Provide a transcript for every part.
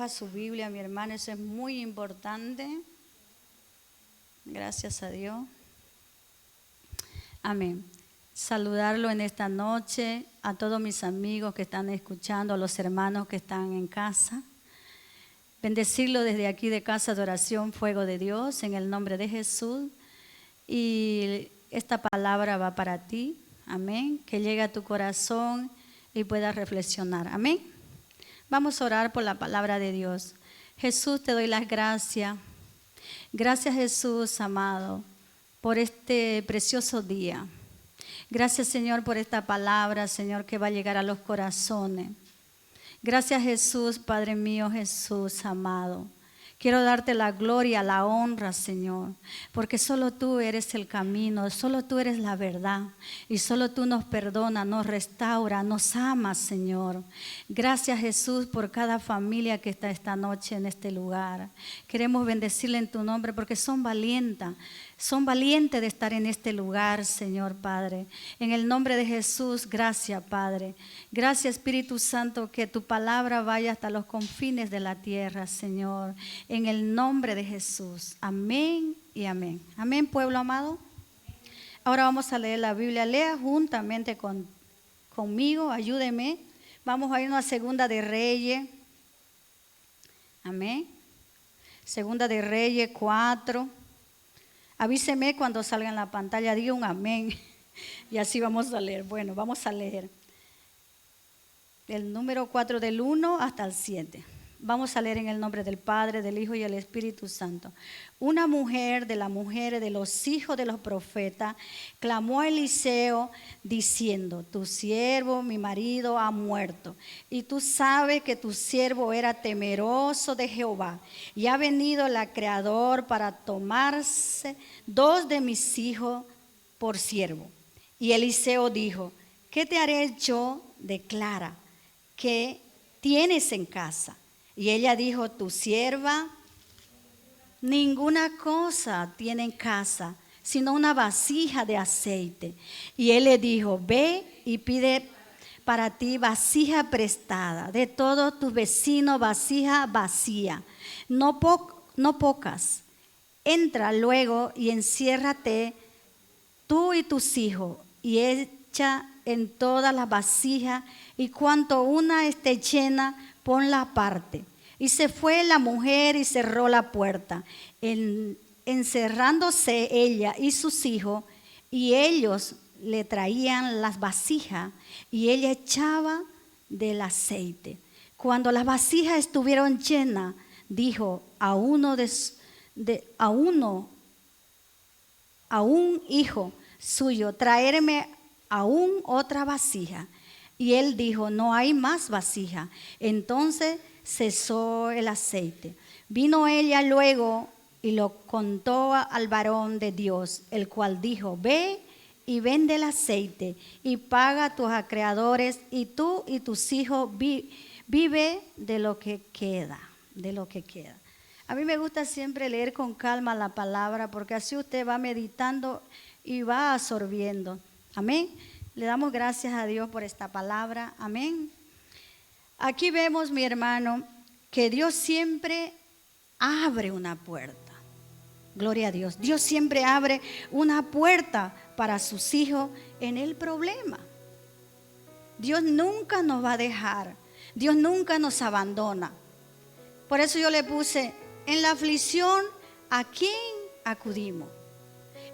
lea su Biblia, mi hermano, eso es muy importante. Gracias a Dios. Amén. Saludarlo en esta noche a todos mis amigos que están escuchando, a los hermanos que están en casa. Bendecirlo desde aquí de Casa de Oración, Fuego de Dios, en el nombre de Jesús. Y esta palabra va para ti, amén, que llegue a tu corazón y puedas reflexionar, amén. Vamos a orar por la palabra de Dios. Jesús, te doy las gracias. Gracias, Jesús, amado, por este precioso día. Gracias, Señor, por esta palabra, Señor, que va a llegar a los corazones. Gracias, Jesús, Padre mío, Jesús, amado. Quiero darte la gloria, la honra, Señor, porque solo tú eres el camino, solo tú eres la verdad y solo tú nos perdonas, nos restaura, nos amas, Señor. Gracias, Jesús, por cada familia que está esta noche en este lugar. Queremos bendecirle en tu nombre porque son valientes de estar en este lugar, Señor Padre. En el nombre de Jesús, gracias, Padre. Gracias, Espíritu Santo, que tu palabra vaya hasta los confines de la tierra, Señor. En el nombre de Jesús. Amén y amén. Amén, pueblo amado. Ahora vamos a leer la Biblia. Lea juntamente conmigo, ayúdeme. Vamos a irnos a Segunda de Reyes. Amén. Segunda de Reyes 4. Avíseme cuando salga en la pantalla, diga un amén. Y así vamos a leer. Bueno, vamos a leer el número 4 del 1 hasta el 7. Vamos a leer en el nombre del Padre, del Hijo y del Espíritu Santo. Una mujer de las mujeres de los hijos de los profetas clamó a Eliseo diciendo: tu siervo, mi marido, ha muerto. Y tú sabes que tu siervo era temeroso de Jehová. Y ha venido el acreedor para tomarse 2 de mis hijos por siervo. Y Eliseo dijo: ¿qué te haré yo? Declara, ¿qué tienes en casa? Y ella dijo: tu sierva ninguna cosa tiene en casa, sino una vasija de aceite. Y él le dijo: ve y pide para ti vasija prestada, de todos tus vecinos vasija vacía, no pocas. Entra luego y enciérrate tú y tus hijos, y echa en todas las vasijas, y cuanto una esté llena, ponla aparte. Y se fue la mujer y cerró la puerta, encerrándose ella y sus hijos, y ellos le traían las vasijas, y ella echaba del aceite. Cuando las vasijas estuvieron llenas, dijo a un hijo suyo: traerme aún otra vasija. Y él dijo: no hay más vasija. Entonces cesó el aceite. Vino ella luego y lo contó al varón de Dios, el cual dijo: ve y vende el aceite y paga a tus acreedores, y tú y tus hijos vive de lo que queda, A mí me gusta siempre leer con calma la palabra, porque así usted va meditando y va absorbiendo. Amén. Le damos gracias a Dios por esta palabra. Amén. Aquí vemos, mi hermano, que Dios siempre abre una puerta. Gloria a Dios. Dios siempre abre una puerta para sus hijos en el problema. Dios nunca nos va a dejar. Dios nunca nos abandona. Por eso yo le puse: en la aflicción, ¿a quién acudimos?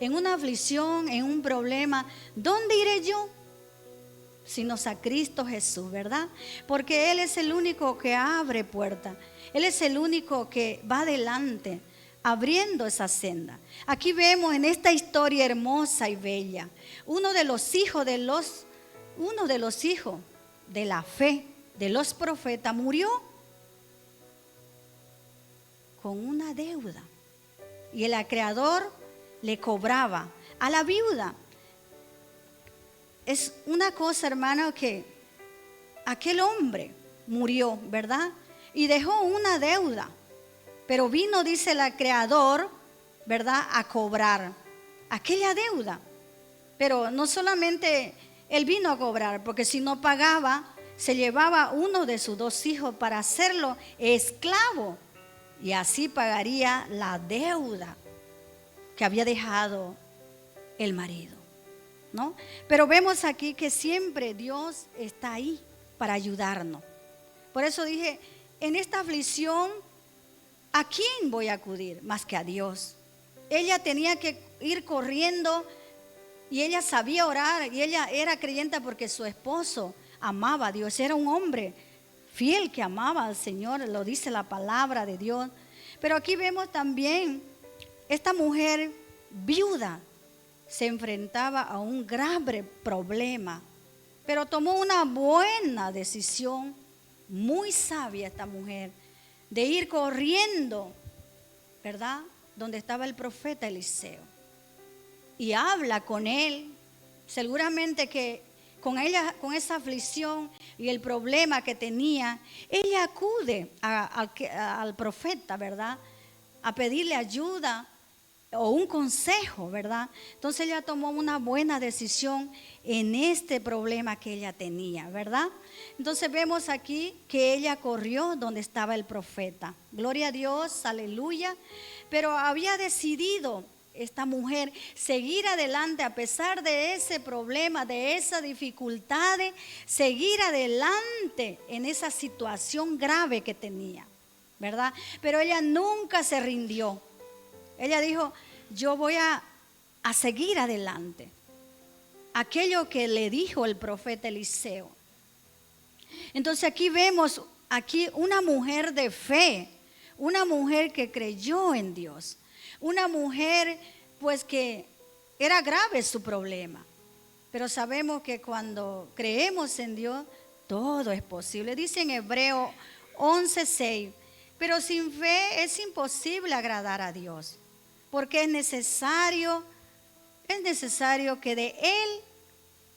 En una aflicción, en un problema, ¿dónde iré yo? Sino a Cristo Jesús, ¿verdad? Porque Él es el único que abre puertas. Él es el único que va adelante, abriendo esa senda. Aquí vemos en esta historia hermosa y bella, uno de los hijos de la fe de los profetas murió con una deuda. Y el acreedor le cobraba a la viuda. Es una cosa, hermano, que aquel hombre murió, ¿verdad? Y dejó una deuda. Pero vino, dice el acreedor, ¿verdad?, a cobrar aquella deuda. Pero no solamente él vino a cobrar, porque si no pagaba, se llevaba uno de sus 2 hijos para hacerlo esclavo y así pagaría la deuda que había dejado el marido, ¿no? Pero vemos aquí que siempre Dios está ahí para ayudarnos. Por eso dije, en esta aflicción, ¿a quién voy a acudir más que a Dios? Ella tenía que ir corriendo y ella sabía orar y ella era creyente porque su esposo amaba a Dios. Era un hombre fiel que amaba al Señor, lo dice la palabra de Dios. Pero aquí vemos también esta mujer viuda se enfrentaba a un grave problema, pero tomó una buena decisión, muy sabia esta mujer, de ir corriendo, ¿verdad?, donde estaba el profeta Eliseo. Y habla con él, seguramente que con ella, con esa aflicción y el problema que tenía, ella acude al profeta, ¿verdad?, a pedirle ayuda o un consejo, ¿verdad? Entonces ella tomó una buena decisión en este problema que ella tenía, ¿verdad? Entonces vemos aquí que ella corrió donde estaba el profeta. Gloria a Dios, aleluya. Pero había decidido esta mujer seguir adelante a pesar de ese problema, de esas dificultades, seguir adelante en esa situación grave que tenía, ¿verdad? Pero ella nunca se rindió. Ella dijo, yo voy a seguir adelante. Aquello que le dijo el profeta Eliseo. Entonces aquí vemos una mujer de fe, una mujer que creyó en Dios, una mujer pues que era grave su problema. Pero sabemos que cuando creemos en Dios, todo es posible. Dice en Hebreos 11:6, pero sin fe es imposible agradar a Dios. Porque es necesario que de él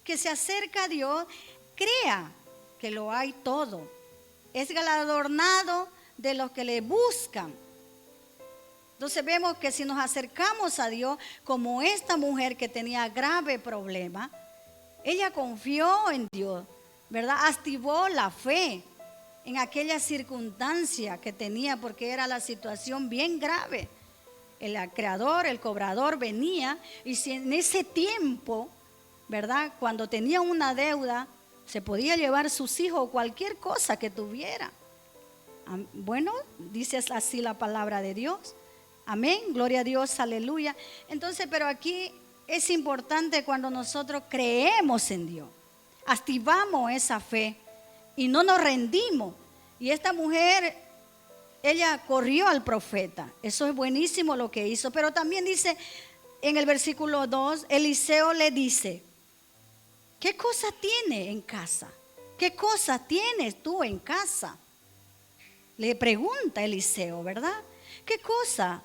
que se acerca a Dios crea que lo hay todo. Es galardonado de los que le buscan. Entonces vemos que si nos acercamos a Dios, como esta mujer que tenía grave problema, ella confió en Dios, ¿verdad? Activó la fe en aquella circunstancia que tenía, porque era la situación bien grave. El creador, el cobrador venía, y si en ese tiempo, ¿verdad?, cuando tenía una deuda, se podía llevar sus hijos o cualquier cosa que tuviera. Bueno, dice así la palabra de Dios. Amén, gloria a Dios, aleluya. Entonces, pero aquí es importante cuando nosotros creemos en Dios, activamos esa fe y no nos rendimos. Y esta mujer, ella corrió al profeta. Eso es buenísimo lo que hizo. Pero también dice en el versículo 2, Eliseo le dice, ¿qué cosa tiene en casa? ¿Qué cosa tienes tú en casa? Le pregunta Eliseo, ¿verdad? ¿Qué cosa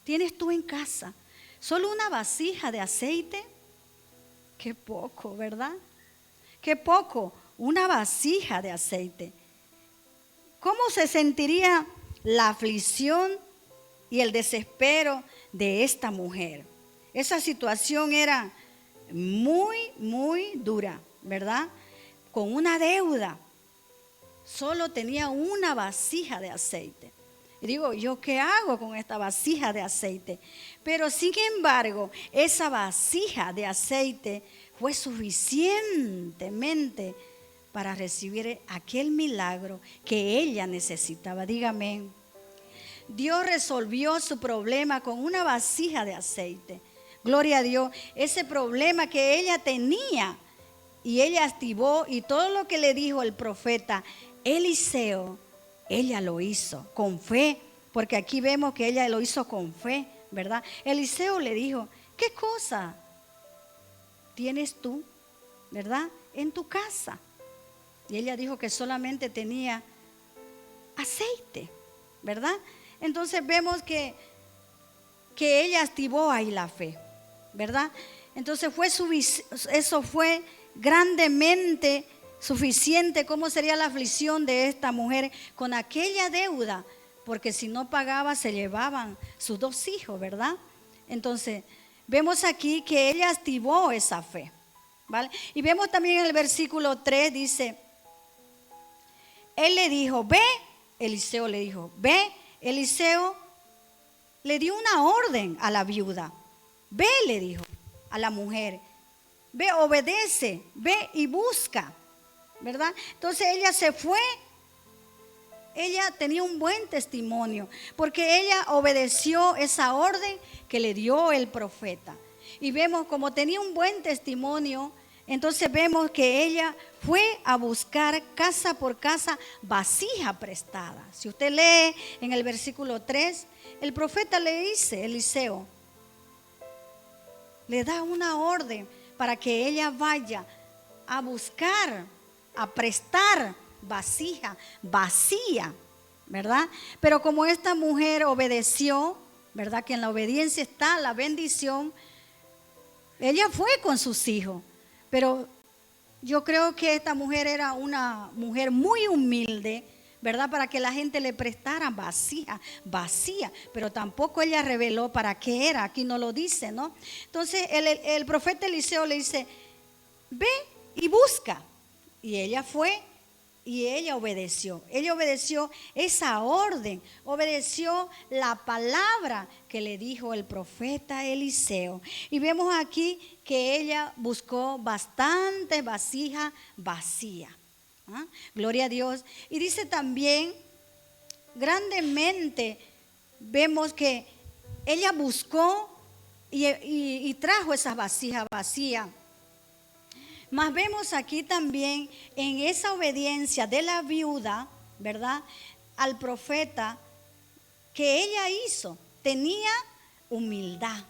tienes tú en casa? ¿Solo una vasija de aceite? Qué poco, ¿verdad? Qué poco, una vasija de aceite. ¿Cómo se sentiría la aflicción y el desespero de esta mujer? Esa situación era muy, muy dura, ¿verdad? Con una deuda. Solo tenía una vasija de aceite. Y digo, ¿yo qué hago con esta vasija de aceite? Pero sin embargo, esa vasija de aceite fue suficientemente para recibir aquel milagro que ella necesitaba. Dígame, Dios resolvió su problema con una vasija de aceite. Gloria a Dios, ese problema que ella tenía, y ella activó, y todo lo que le dijo el profeta Eliseo, ella lo hizo con fe, porque aquí vemos que ella lo hizo con fe, ¿verdad? Eliseo le dijo, ¿qué cosa tienes tú, verdad, en tu casa? Y ella dijo que solamente tenía aceite, ¿verdad? Entonces vemos que ella activó ahí la fe, ¿verdad? Entonces eso fue grandemente suficiente. ¿Cómo sería la aflicción de esta mujer con aquella deuda? Porque si no pagaba se llevaban sus 2 hijos, ¿verdad? Entonces vemos aquí que ella activó esa fe, ¿vale? Y vemos también en el versículo 3 dice, él le dijo, ve, Eliseo le dijo, ve, Eliseo le dio una orden a la viuda. Ve, le dijo a la mujer, ve, obedece, ve y busca, ¿verdad? Entonces ella se fue. Ella tenía un buen testimonio porque ella obedeció esa orden que le dio el profeta. Y vemos como tenía un buen testimonio, entonces vemos que ella fue a buscar casa por casa vasija prestada. Si usted lee en el versículo 3, el profeta le dice, Eliseo, le da una orden para que ella vaya a buscar, a prestar vasija vacía, ¿verdad? Pero como esta mujer obedeció, ¿verdad? Que en la obediencia está la bendición. Ella fue con sus hijos, pero yo creo que esta mujer era una mujer muy humilde, ¿verdad? Para que la gente le prestara vasija vacía, pero tampoco ella reveló para qué era, aquí no lo dice, ¿no? Entonces el profeta Eliseo le dice, ve y busca. Y ella fue y ella obedeció esa orden, obedeció la palabra que le dijo el profeta Eliseo. Y vemos aquí que ella buscó bastante vasija vacía. ¿Ah? Gloria a Dios. Y dice también, grandemente vemos que ella buscó y trajo esas vasijas vacías. Mas vemos aquí también en esa obediencia de la viuda, ¿verdad? Al profeta, que ella hizo, tenía humildad.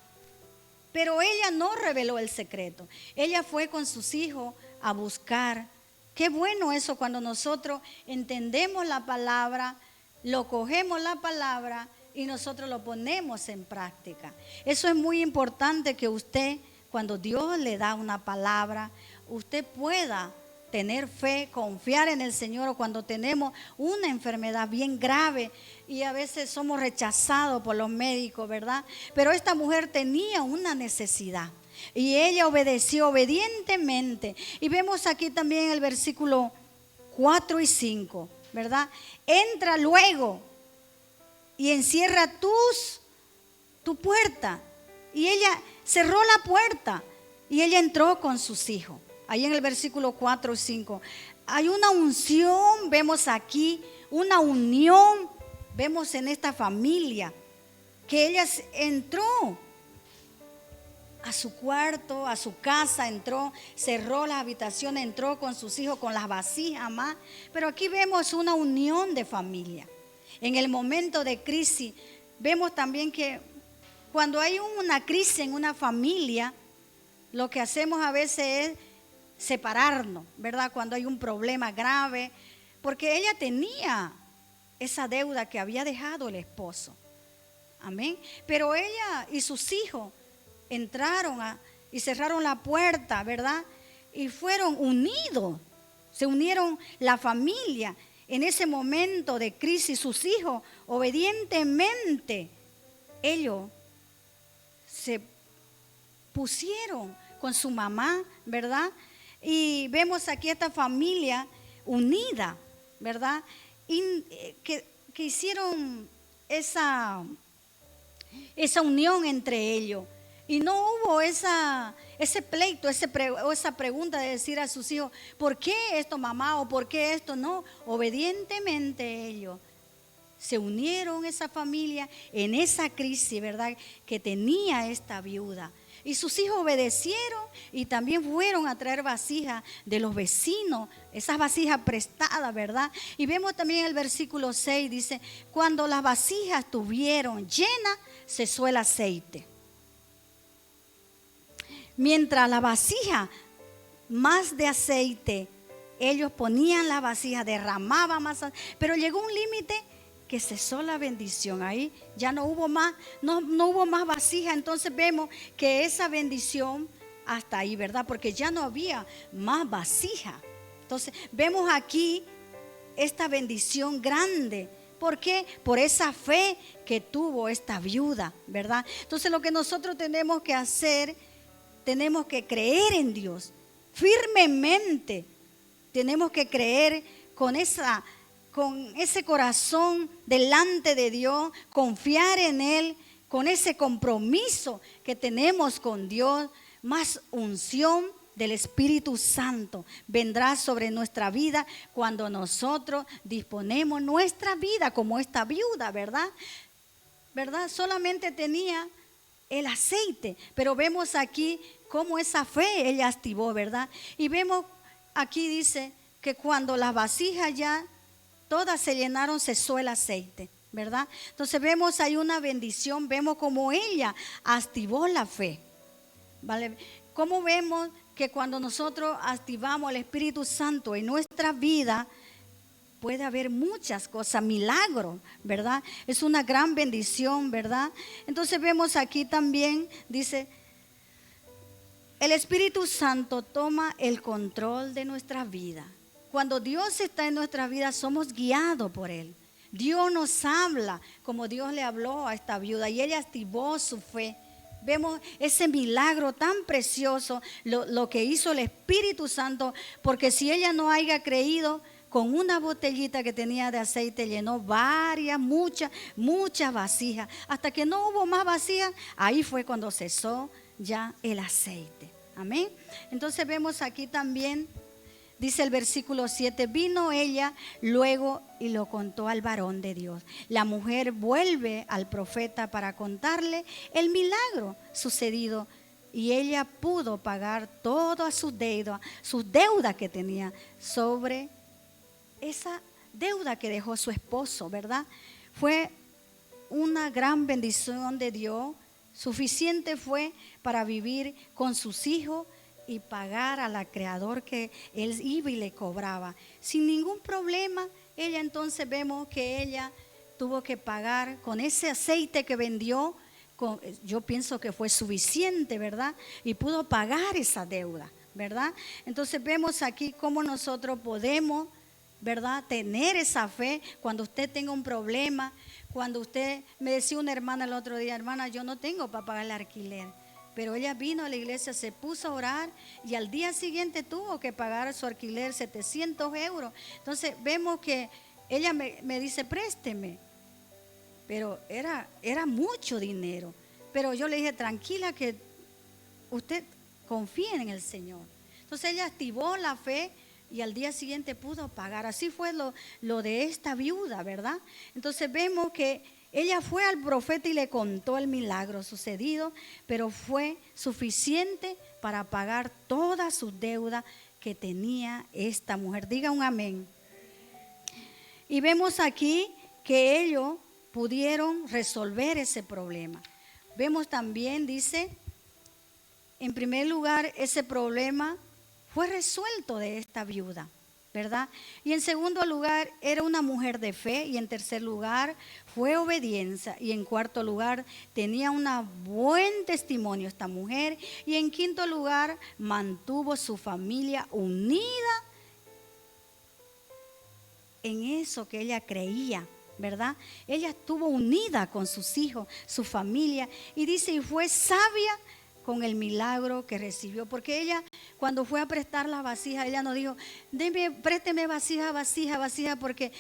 Pero ella no reveló el secreto. Ella fue con sus hijos a buscar. Qué bueno eso cuando nosotros entendemos la palabra, lo cogemos la palabra y nosotros lo ponemos en práctica. Eso es muy importante que usted, cuando Dios le da una palabra, usted pueda tener fe, confiar en el Señor. O cuando tenemos una enfermedad bien grave y a veces somos rechazados por los médicos, ¿verdad? Pero esta mujer tenía una necesidad y ella obedeció obedientemente. Y vemos aquí también el versículo 4 y 5, ¿verdad? Entra luego y encierra tu puerta. Y ella cerró la puerta y ella entró con sus hijos. Ahí en el versículo 4 y 5 hay una unción, vemos aquí una unión, vemos en esta familia que ella entró a su cuarto, a su casa, entró, cerró las habitaciones, entró con sus hijos, con las vasijas más. Pero aquí vemos una unión de familia. En el momento de crisis, vemos también que cuando hay una crisis en una familia, lo que hacemos a veces es separarnos, ¿verdad? Cuando hay un problema grave, porque ella tenía esa deuda que había dejado el esposo. Amén. Pero ella y sus hijos entraron y cerraron la puerta, ¿verdad? Y fueron unidos, se unieron la familia en ese momento de crisis. Sus hijos obedientemente, ellos se pusieron con su mamá, ¿verdad? Y vemos aquí esta familia unida, ¿verdad? Y que hicieron esa unión entre ellos. Y no hubo ese pleito, esa pregunta de decir a sus hijos, ¿por qué esto, mamá? ¿O por qué esto? No, obedientemente ellos se unieron, esa familia, en esa crisis, ¿verdad? Que tenía esta viuda. Y sus hijos obedecieron y también fueron a traer vasijas de los vecinos, esas vasijas prestadas, ¿verdad? Y vemos también el versículo 6, dice, cuando las vasijas estuvieron llenas, cesó el aceite. Mientras la vasija más de aceite, ellos ponían la vasija, derramaban más, pero llegó un límite que cesó la bendición. Ahí ya no hubo más, no hubo más vasija. Entonces vemos que esa bendición hasta ahí, ¿verdad? Porque ya no había más vasija. Entonces vemos aquí esta bendición grande. ¿Por qué? Por esa fe que tuvo esta viuda, ¿verdad? Entonces lo que nosotros tenemos que hacer, tenemos que creer en Dios firmemente. Tenemos que creer con esa con ese corazón delante de Dios, confiar en Él, con ese compromiso que tenemos con Dios, más unción del Espíritu Santo vendrá sobre nuestra vida cuando nosotros disponemos nuestra vida como esta viuda, ¿verdad? ¿Verdad? Solamente tenía el aceite, pero vemos aquí cómo esa fe ella activó, ¿verdad? Y vemos aquí dice que cuando las vasijas ya todas se llenaron, cesó el aceite, ¿verdad? Entonces vemos ahí una bendición, vemos cómo ella activó la fe, ¿vale? Cómo vemos que cuando nosotros activamos el Espíritu Santo en nuestra vida, puede haber muchas cosas, milagros, ¿verdad? Es una gran bendición, ¿verdad? Entonces vemos aquí también, dice, el Espíritu Santo toma el control de nuestra vida. Cuando Dios está en nuestra vida, somos guiados por Él. Dios nos habla como Dios le habló a esta viuda y ella activó su fe. Vemos ese milagro tan precioso, lo que hizo el Espíritu Santo, porque si ella no haya creído, con una botellita que tenía de aceite llenó muchas vasijas. Hasta que no hubo más vasijas, ahí fue cuando cesó ya el aceite. Amén. Entonces vemos aquí también, dice el versículo 7, vino ella luego y lo contó al varón de Dios. La mujer vuelve al profeta para contarle el milagro sucedido y ella pudo pagar todas sus deudas que tenía sobre esa deuda que dejó su esposo, ¿verdad? Fue una gran bendición de Dios, suficiente fue para vivir con sus hijos y pagar al creador que él iba y le cobraba. Sin ningún problema, ella entonces vemos que ella tuvo que pagar con ese aceite que vendió, yo pienso que fue suficiente, ¿verdad? Y pudo pagar esa deuda, ¿verdad? Entonces vemos aquí cómo nosotros podemos, ¿verdad?, tener esa fe cuando usted tenga un problema. Cuando usted, me decía una hermana el otro día, hermana, yo no tengo para pagar el alquiler, pero ella vino a la iglesia, se puso a orar y al día siguiente tuvo que pagar su alquiler, 700 euros. Entonces vemos que ella me dice, présteme, pero era mucho dinero. Pero yo le dije, tranquila, que usted confíe en el Señor. Entonces ella activó la fe y al día siguiente pudo pagar. Así fue lo de esta viuda, ¿verdad? Entonces vemos que ella fue al profeta y le contó el milagro sucedido, pero fue suficiente para pagar todas sus deudas que tenía esta mujer. Diga un amén. Y vemos aquí que ellos pudieron resolver ese problema. Vemos también, dice, en primer lugar, ese problema fue resuelto de esta viuda, ¿verdad? Y en segundo lugar, era una mujer de fe. Y en tercer lugar, fue obediencia. Y en cuarto lugar, tenía un buen testimonio esta mujer. Y en quinto lugar, mantuvo su familia unida en eso que ella creía, ¿verdad? Ella estuvo unida con sus hijos, su familia. Y dice, y fue sabia con el milagro que recibió, porque ella cuando fue a prestar las vasijas, ella no dijo, présteme vasija, porque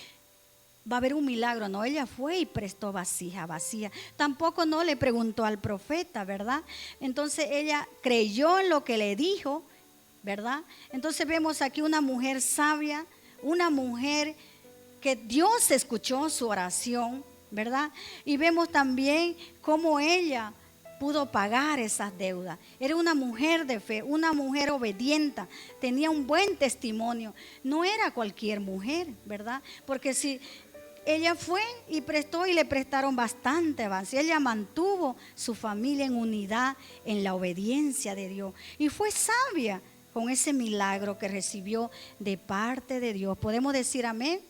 va a haber un milagro. No, ella fue y prestó vasija. Tampoco no le preguntó al profeta, ¿verdad? Entonces ella creyó en lo que le dijo, ¿verdad? Entonces vemos aquí una mujer sabia, una mujer que Dios escuchó su oración, ¿verdad? Y vemos también cómo ella pudo pagar esas deudas. Era una mujer de fe, una mujer obediente, tenía un buen testimonio. No era cualquier mujer, ¿verdad? Porque si ella fue y prestó y le prestaron bastante avance, ella mantuvo su familia en unidad, en la obediencia de Dios. Y fue sabia con ese milagro que recibió de parte de Dios. ¿Podemos decir amén?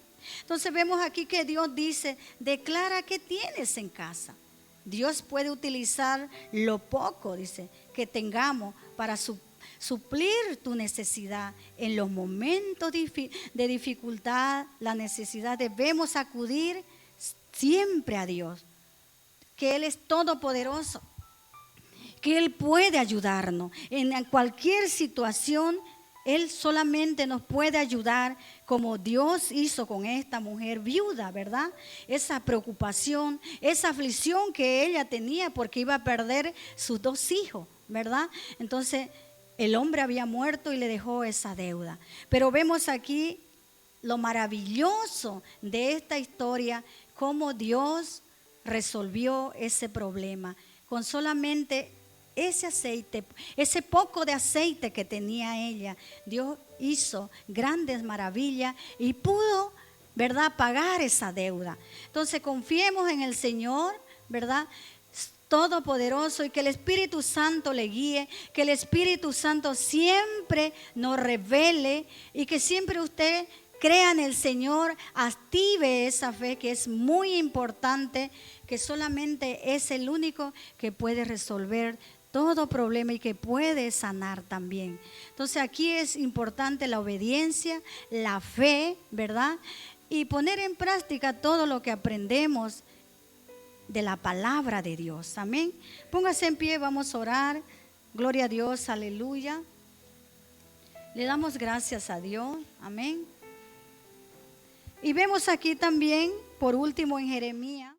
Entonces vemos aquí que Dios dice, declara qué tienes en casa. Dios puede utilizar lo poco, dice, que tengamos para suplir tu necesidad. En los momentos de dificultad, la necesidad, debemos acudir siempre a Dios, que Él es todopoderoso, que Él puede ayudarnos. En cualquier situación, Él solamente nos puede ayudar como Dios hizo con esta mujer viuda, ¿verdad? Esa preocupación, esa aflicción que ella tenía porque iba a perder sus 2 hijos, ¿verdad? Entonces, el hombre había muerto y le dejó esa deuda. Pero vemos aquí lo maravilloso de esta historia, cómo Dios resolvió ese problema con solamente ese aceite, ese poco de aceite que tenía ella. Dios hizo grandes maravillas y pudo, ¿verdad?, pagar esa deuda. Entonces confiemos en el Señor, ¿verdad?, Todopoderoso, y que el Espíritu Santo le guíe, que el Espíritu Santo siempre nos revele y que siempre usted crea en el Señor, active esa fe que es muy importante, que solamente es el único que puede resolver todo problema y que puede sanar también. Entonces aquí es importante la obediencia, la fe, ¿verdad? Y poner en práctica todo lo que aprendemos de la palabra de Dios. Amén. Póngase en pie, vamos a orar. Gloria a Dios, aleluya. Le damos gracias a Dios. Amén. Y vemos aquí también, por último, en Jeremías.